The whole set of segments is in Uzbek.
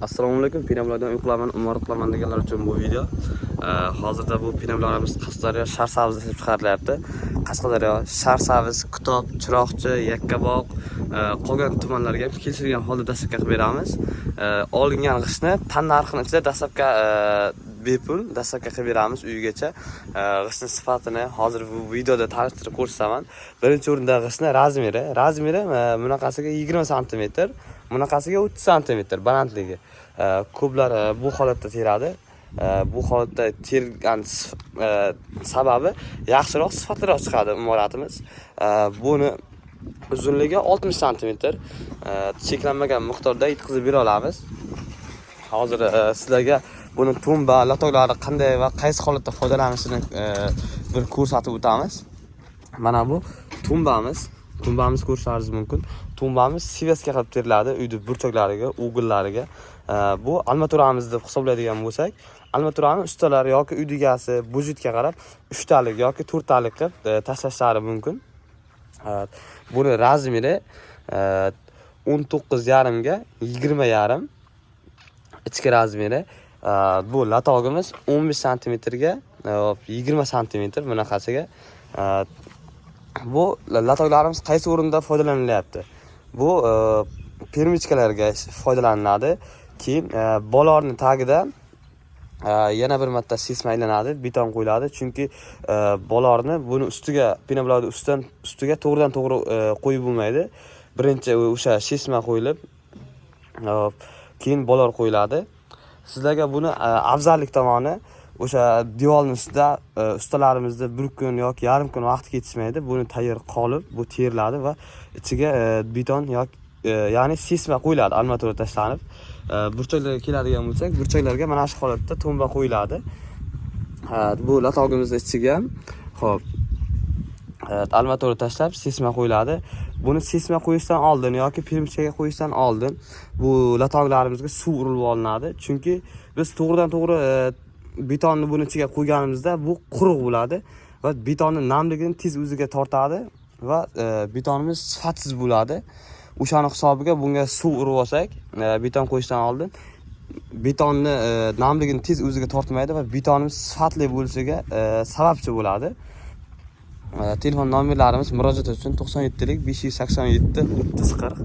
Assalomu alaykum. Pinamlardan uy qilaman, imorat qilaman deganlar uchun bu video. Hozirda bu pinamlarimiz Qashqadaryo shahar savzida ishlab chiqarilyapti. Qashqadaryo, Sharsavz, Kitob, Chiroqchi, Yakkabog', qolgan tumanlarga ham kelishilgan holda dastlabki qilib beramiz. Olingan g'ishtni tan narxini ichida dastlabki bepul dastlabki qilib beramiz uygacha. G'ishtning sifatini hozir bu videoda tanishtirib ko'rsataman. Birinchi o'rinda g'ishtning razmeri bunaqasiga 20 sm, bunaqasiga 30 sm balandligi. Ko'plar bu holatda teradi. Bu holatda tergan sababi yaxshiroq, sifatliroq chiqadi imoratimiz. Buni uzunligi 60 sm, cheklanmagan miqdorda yetkazib bera olamiz. Hozir sizlarga buni tumba, latoglari qanday va qaysi holatda foydalanishini bir ko'rsatib o'tamiz. Mana bu tumbamiz. Tumbamiz ko'rishingiz mumkin. Tumbamiz siveska qilib teriladi uyning burchaklariga, ugullariga. Bu armaturamiz deb hisoblaydigan bo'lsak, armaturani ustalari yoki uy egasi budjetga qarab 3 talik yoki 4 talik qilib tashlashlari mumkin. Buni razmeri 19,5 ga 20,5. Ichki razmeri bu latogimiz 15 sm ga 20 sm bunaqasiga. Bu latoglarimiz qaysi o'rinda foydalanilyapti? Bu permichkalarga foydalaniladi. Keyin bolorning tagida yana bir marta sesma aylanadi, beton qo'yiladi. Chunki bolorni buni ustiga, pinablodi ustiga to'g'ridan to'g'ri qo'yib bo'lmaydi. Birinchi o'sha sesma qo'yilib, keyin bolor qo'yiladi. Sizlarga buni afzallik tomoni o'sha devorning ustida ustalarimizda bir kun yoki yarim kun vaqt ketishmaydi. Buni tayyor qolib, bu teriladi va ichiga beton yoki ya'ni sesma qo'yiladi, armatura tashlanib. Burchaklarga keladigan bo'lsak, burchaklarga mana shu holatda tumba qo'yiladi. Bu latogimizning ichiga ham xo'p armatura tashlab sesma qo'yiladi. Buni sesma qo'yishdan oldin yoki permichkaga qo'yishdan oldin bu latoglarimizga suv urilib olinadi. Chunki biz to'g'ridan to'g'ri betonni buni ichiga qo'yganimizda bu quruq bo'ladi va betonning namligini tez o'ziga tortadi va betonimiz sifatsiz bo'ladi. O'shaning hisobiga bunga suv urib olsak, beton qo'yishdan oldin betonni namligini tez o'ziga tortmaydi va betonimiz sifatli bo'lishiga sababchi bo'ladi. Telefon nomerlarimiz murojaat uchun 97 587 30 40.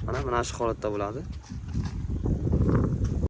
Mana shu holatda bo'ladi.